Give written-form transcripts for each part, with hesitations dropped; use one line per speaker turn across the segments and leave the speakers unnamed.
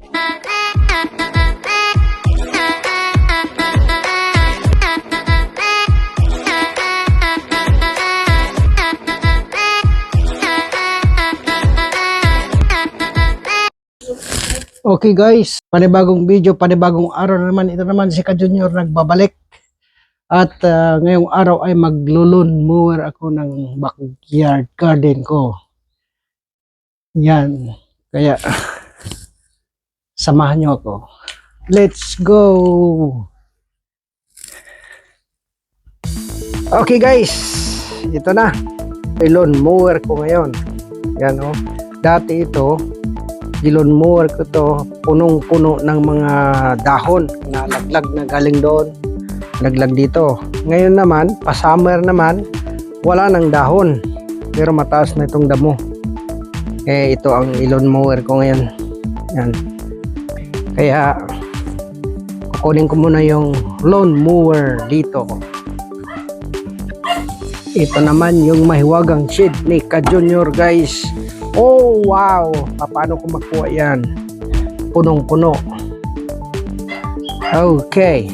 Okay guys, panibagong video, panibagong araw na naman. Ito naman si Ka Junior nagbabalik. At ngayong araw ay maglulun mower ako ng backyard garden ko. Yan. Kaya samahan nyo ako. Let's go! Okay guys, ito na. Lawn mower ko ngayon. Yan o. Dati ito, lawn mower ko to, punong-puno ng mga dahon na laglag na galing doon, laglag dito. Ngayon naman, pa-summer naman, wala nang dahon, pero mataas na itong damo. Ito ang lawn mower ko ngayon. Yan. Kaya kukunin ko muna yung lawn mower dito. Ito naman yung mahiwagang shade ni Ka Junior guys. Oh wow! Paano ko makuha yan? Punong-puno. Okay.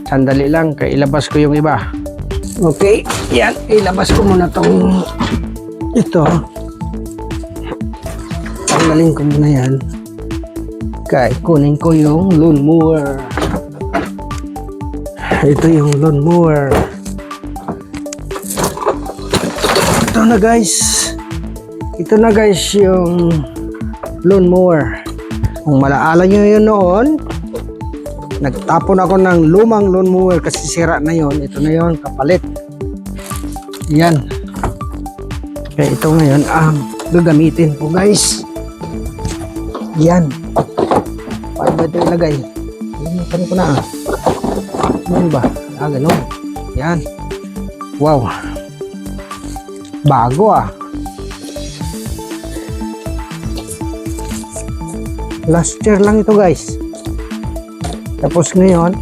Sandali lang, ilabas ko yung iba. Okay, yan. Ilabas ko muna tong ito. Tanggalin ko muna yan. Okay, kunin ko yung lawn mower. Ito yung lawn mower. Ito na guys. Ito na guys yung lawn mower. Kung malaala nyo yun noon, nagtapon ako ng lumang lawn mower kasi sira na yon. Ito na yon, kapalit. Yan. Kaya ito ngayon ang gagamitin ko guys. Yan. Paano ba ito ilagay? Ano ko na? Ano ba? Ganun. Yan. Wow. Bago last year lang ito guys. Tapos ngayon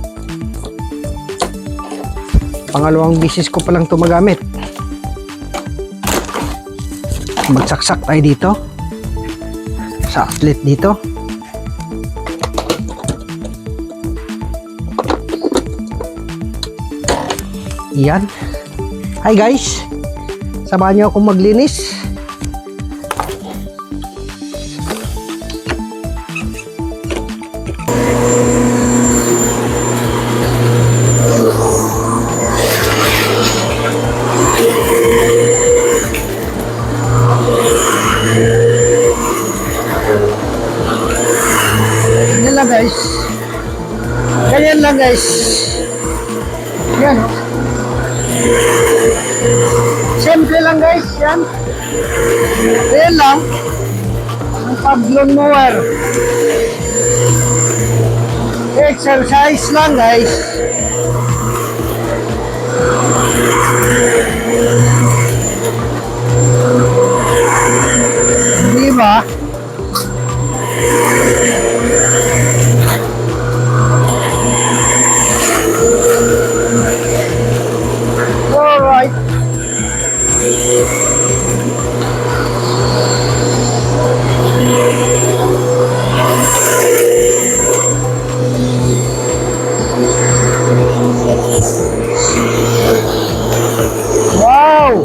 pangalawang bisis ko palang ito magamit. Magsaksak tayo dito sa outlet dito. Yan. Hi guys, samahan niyo akong maglinis. Ganyan lang guys. Ganyan lang guys. Yan. Simple lang guys. Yan. Yan lang. Ang pag-lawn mower. Exercise lang guys. Di ba? Alright. Wow!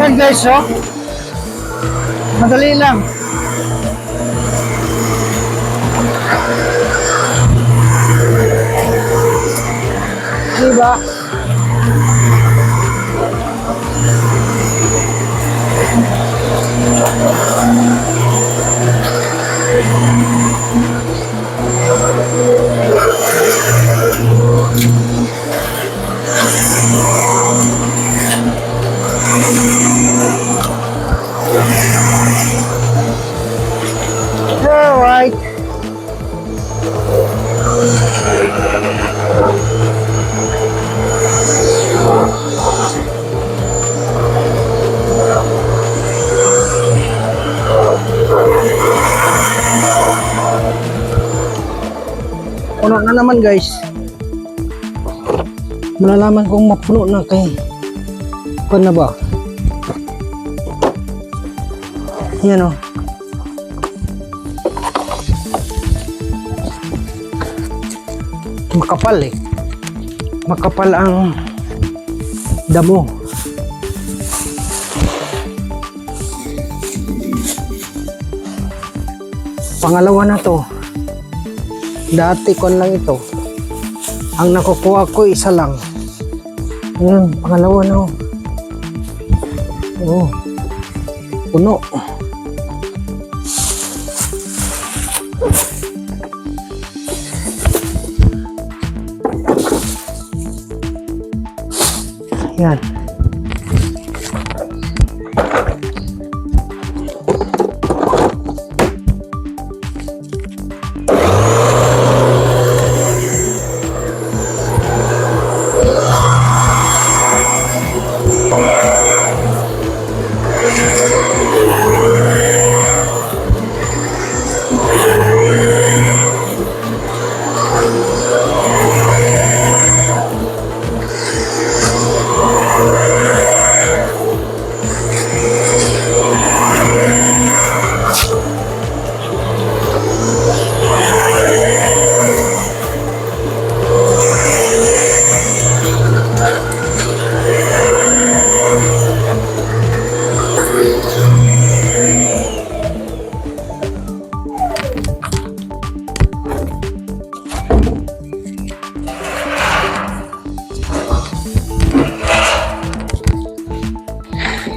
Yan guys, oh. Madali lang. Diba? Alright. Puno na naman guys. Malalaman kung mapuno na kay kung na ba? Yan o. Makapal eh. Makapal ang damo. Pangalawa na to. Dati kon lang ito. Ang nakukuha ko isa lang. Ngayon, pangalawa na. Oh. Puno. Yan.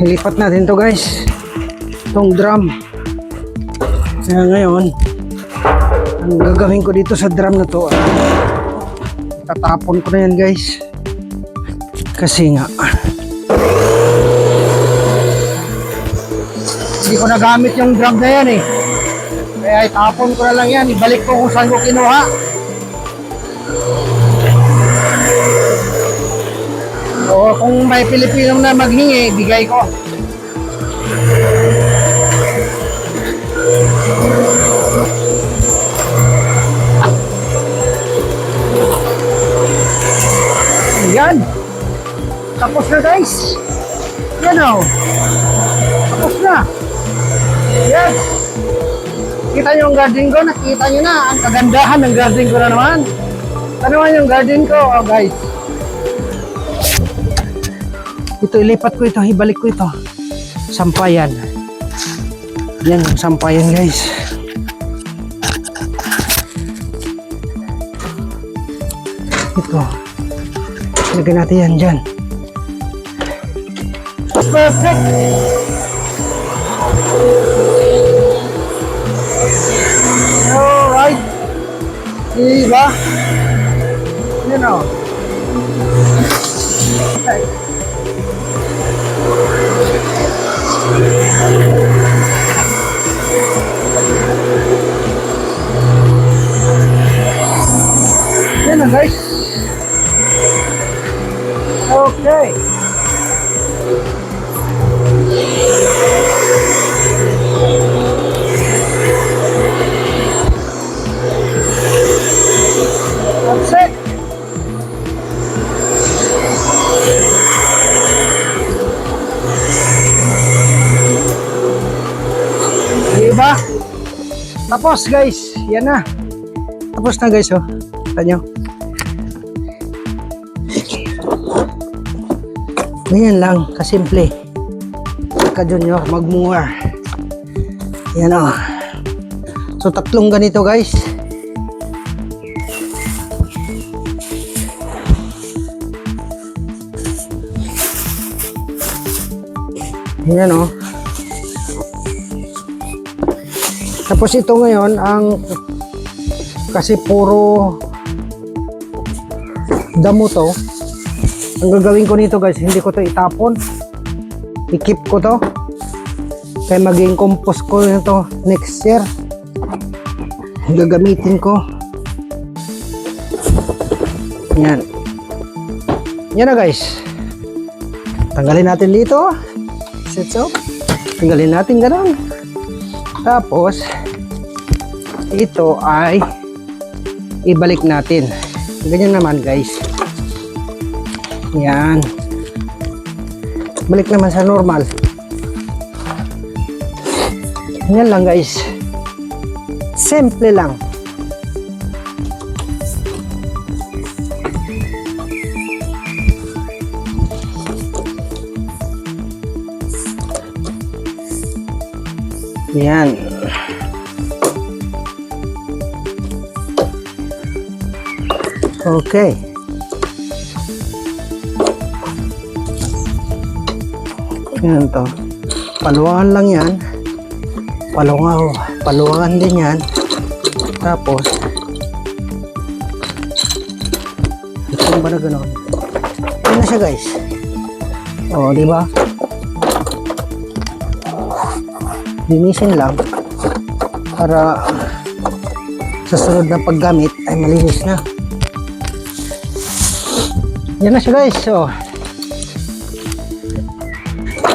Ilipat natin to guys, itong drum. Kaya ngayon ang gagawin ko dito sa drum na to, tatapon ko na yan guys, kasi nga hindi ko nagamit yung drum na yan eh, kaya itapon ko na lang yan, ibalik ko kung saan ko kinuha. O kung may Pilipinong na maghingi, bigay ko. Yan. Tapos na guys. Yan o. Tapos na. Yes. Kita nyo yung garden ko. Nakita nyo na ang kagandahan ng garden ko na naman. Ano naman yung garden ko, oh guys. Ito, ilipat ko ito, ibalik ko ito. Sampayan. Yan yung sampayan guys. Ito. Lagyan natin yan dyan. Perfect! Alright. Diba? Yan o. Okay. Yan na guys. Okay. ba? Tapos guys, yan na. Tapos na guys, oh. Kita nyo. Ganyan lang, kasimple. Ka-junior, mag-mower. Yan o. So, tatlong ganito guys. Yan o. Tapos ito ngayon, kasi puro damo to. Ang gagawin ko nito guys, hindi ko to itapon. I-keep ko to. Kaya maging compost ko nito next year. Gagamitin ko. Yan. Yan na guys. Tanggalin natin dito. Sets up. Tanggalin natin gano'n. Tapos, ito ay ibalik natin. Ganyan naman guys. Yan. Balik naman sa normal. Yan lang guys. Simple lang. Yan. Okay. Yan to. Paluangan lang yan. Paluangan din yan. Tapos ito ba na gano'n? Yan na siya guys. O, di ba? Linisin lang para sa sunod na paggamit ay malinis na. Yan na siya guys. So,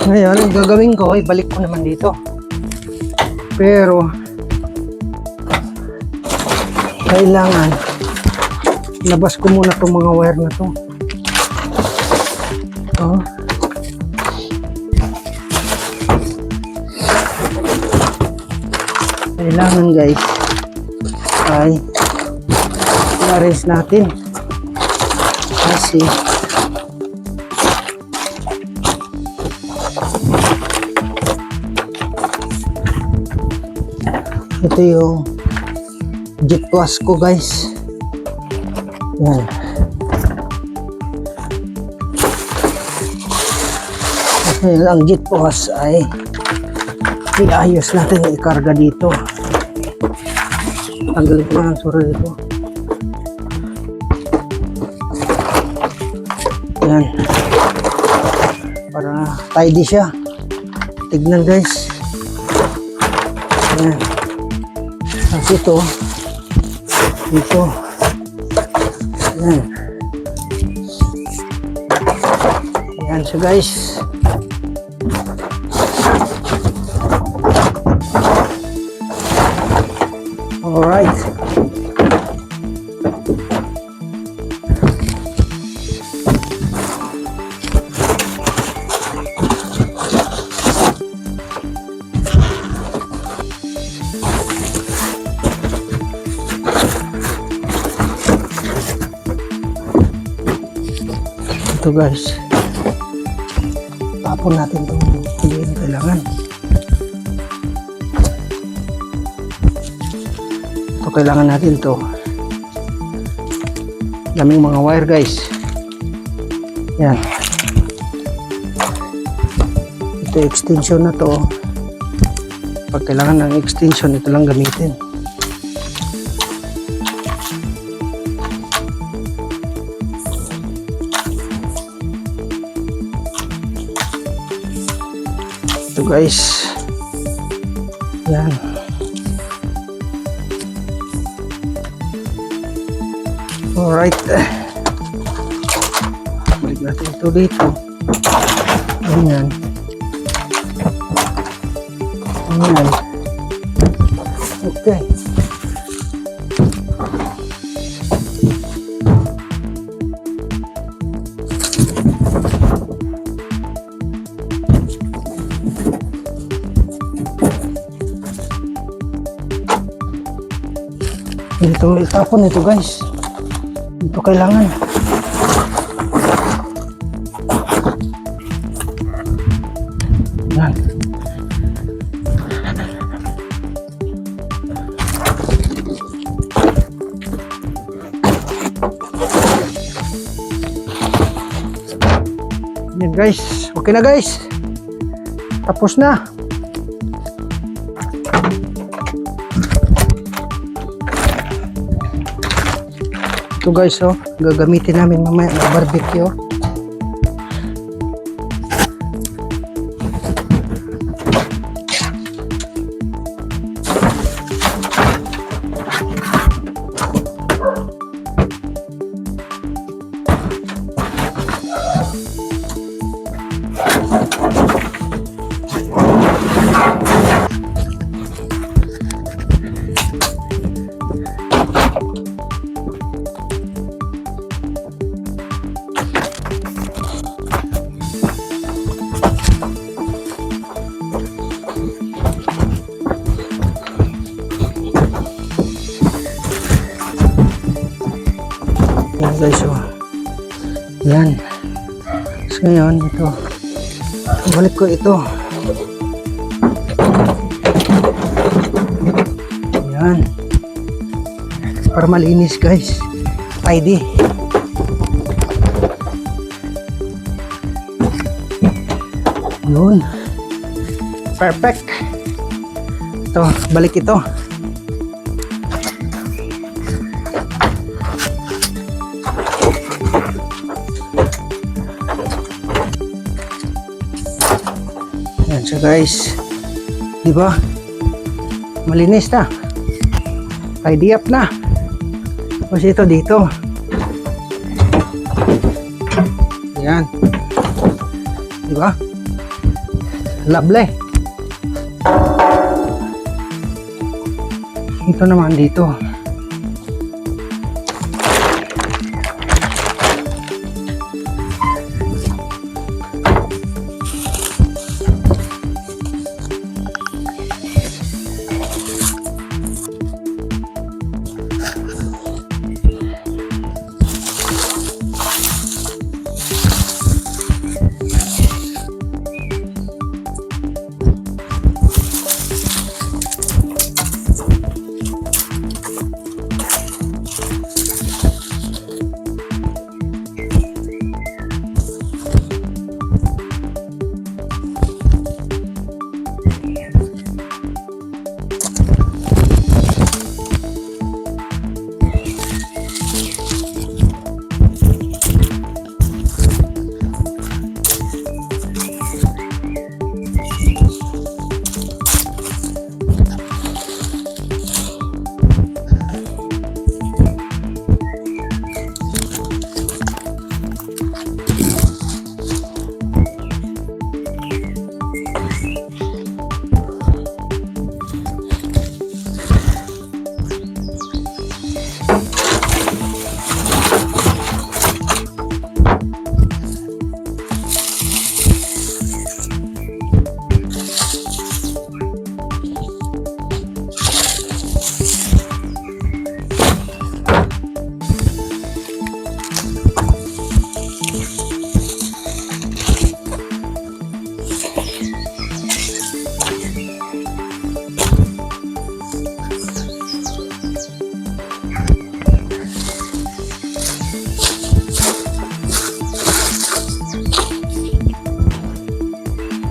ngayon, ang gagawin ko ay balik ko naman dito. Pero kailangan labas ko muna itong mga wire na to. Oh. Kailangan guys ay i-arrange natin kasi ito yung jet wash ko guys. Yan. Ngayon ang jet wash ay iayos natin, ikarga dito. Tanggalin ko ang sura dito. Yan. Para tidy siya. Tignan guys. Yan. Tapos ito. Dito. Yan. Yan siya guys. Alright. Ito guys. Tapon natin itong hindi na kailangan. Kailangan natin to daming mga wire guys. Yan, ito extension na to. Pag kailangan ng extension, ito lang gamitin. Ito guys. Yan. Alright. Balik natin ito dito. Ganyan. Ganyan. Okay. Dito itapon ito guys. Dito kailangan. Yan. Yan guys. Okay na guys. Tapos na. Ito guys, oh, gagamitin namin mamaya na barbecue. Yan guys, oh. Yan. So ngayon, ito. Balik ko ito. Yan. Para malinis guys. Tidy. Yun. Perfect. Ito, balik ito. Yan siya guys. Di ba? Malinis na. Tidy up na. Tapos ito dito. Yan. Di ba? Lovely. Ito naman dito.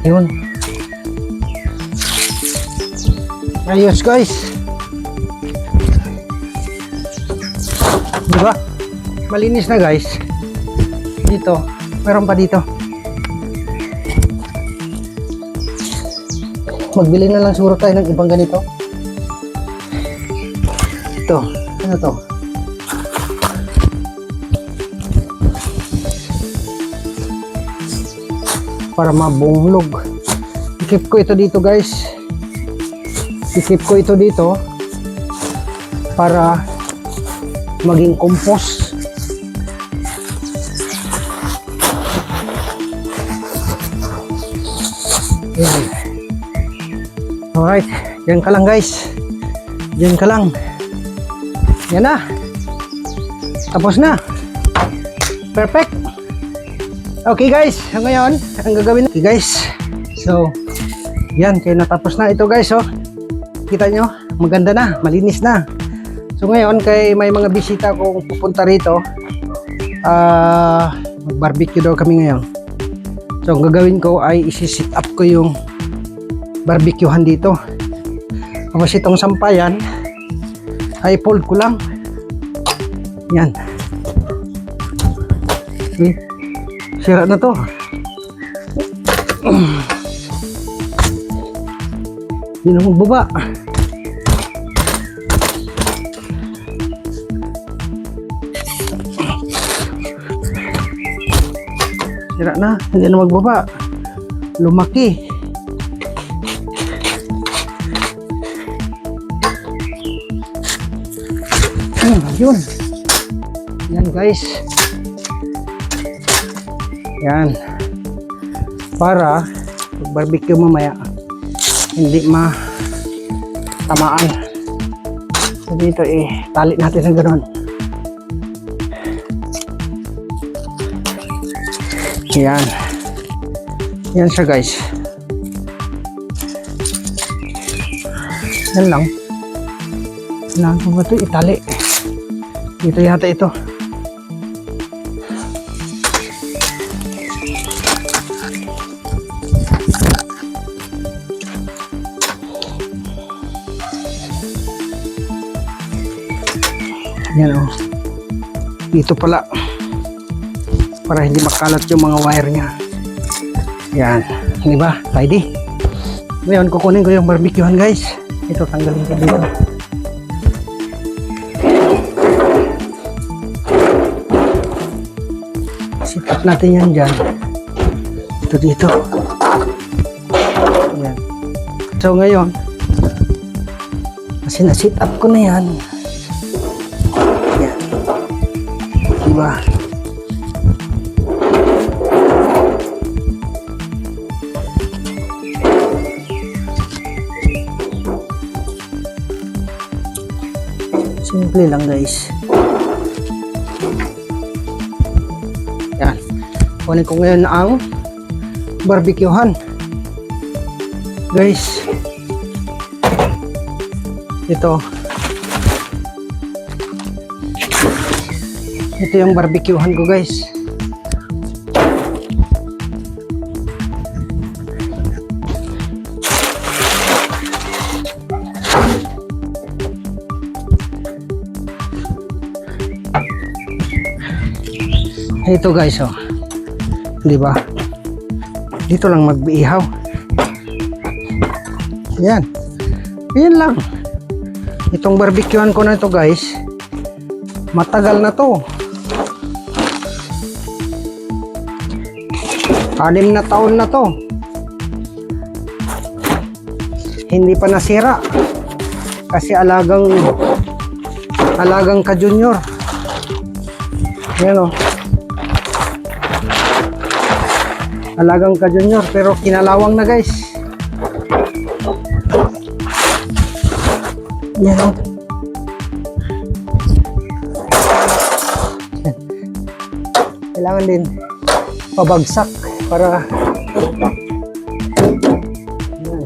Yun. Ayos guys. Diba? Malinis na guys. Dito. Meron pa dito. Magbili na lang siguro tayo ng ibang ganito. Ito. Ano to? Para mabunglog. I-keep ko ito dito guys. I-keep ko ito dito para maging compost. Yan. Alright, yan ka lang guys. Yan ka lang. Yan na. Tapos na. Perfect. Okay guys, so ngayon, ang gagawin okay guys. So, yan, kaya natapos na ito guys, oh. Kita nyo, maganda na, malinis na. So ngayon, kay may mga bisita kung pupunta rito, mag-barbecue daw kami ngayon. So ang gagawin ko ay isi-sit up ko yung barbecuehan dito. Tapos itong sampayan ay fold ko lang. Yan. Okay. Sira na to. Hindi na magbaba. Sira na, hindi na magbaba. Lumaki. Yun. Yan guys. Yan. Para barbecue mamaya hindi tamaan. So dito tali natin ng gano'n. Yan. Yan siya guys. Yan lang. Kailangan ko ba ito itali? Dito yata ito. Yan o. Dito pala. Para hindi makalat yung mga wire niya. Yan. Di ba? Tidy. Ngayon, kukunin ko yung barbecuehan guys. Ito, tanggalin ko dito. Sit up natin yan dyan. Ito dito. Yan. So ngayon, kasi na-sit up ko na yan. Yan. Diba? Simple lang guys. Yan. Kunin ko ngayon ang barbecuehan. Guys. Ito. Ito yung barbecuehan ko guys. Ito guys, oh. 'Di ba? Dito lang mag-iihaw. Yan. Yan lang. Itong barbecuehan ko na ito, guys. Matagal na 'to. 6 na taon na 'to. Hindi pa nasira. Kasi alagang ka-junior. Yan, oh. Alagang ka-junior pero kinalawang na guys. Yan o. Kailangan din pabagsak para yan.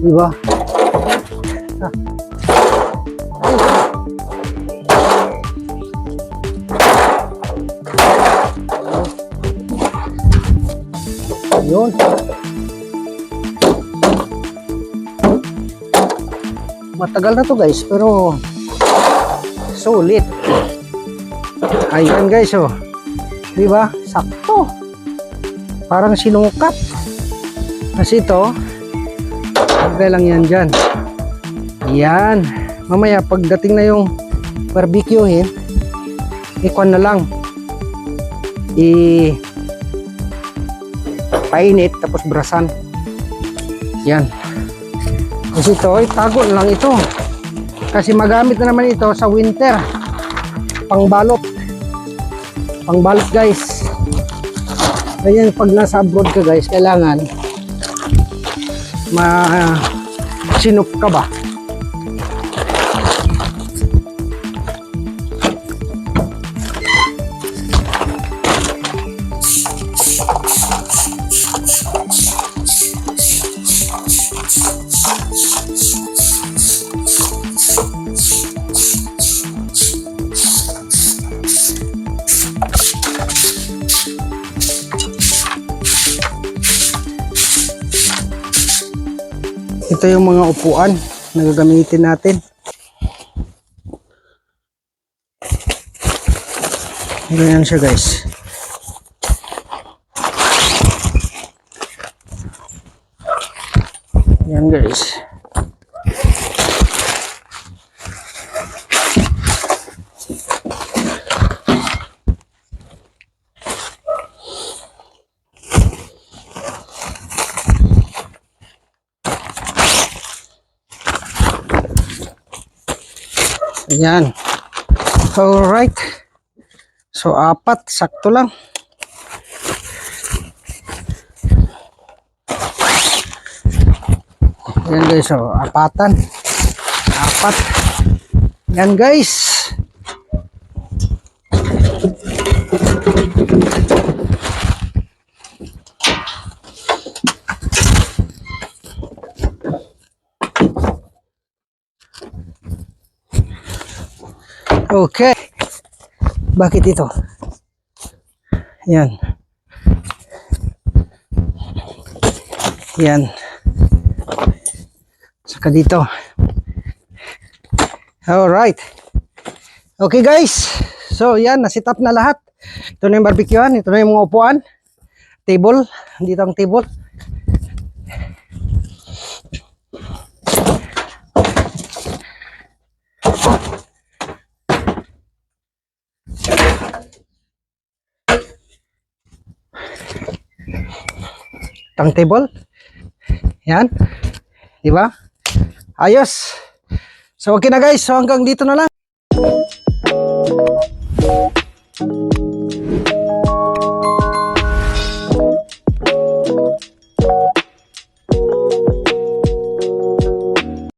Diba? Yun. Matagal na to guys pero sulit. Ayan guys, oh. Di ba? Sakto. Parang sinukat. Kasi ito, lagay lang yan dyan. Yan. Mamaya pagdating na yung barbecuehin, ikuan na lang. Painit tapos brasan. Yan. Kasi ito, tago lang ito. Kasi magamit na naman ito sa winter. Pangbalot. Pangbalot guys. Ganyan pag nasa abroad ka guys, kailangan sinop ka ba? Ito yung mga upuan na gagamitin natin. Ganyan siya guys. Yan guys. Ayan. Alright. So, 4. Sakto lang. Ayan guys. So, 4. 4. Ayan guys. Okay. Bakit ito? Yan. Yan. Saka dito. Alright. Okay guys. So yan, nasit up na lahat. Ito na yung barbecuean. Ito na yung mga upuan. Table. Dito ang table. Tang table. Yan. Di ba? Ayos. So okay na guys. So hanggang dito na lang.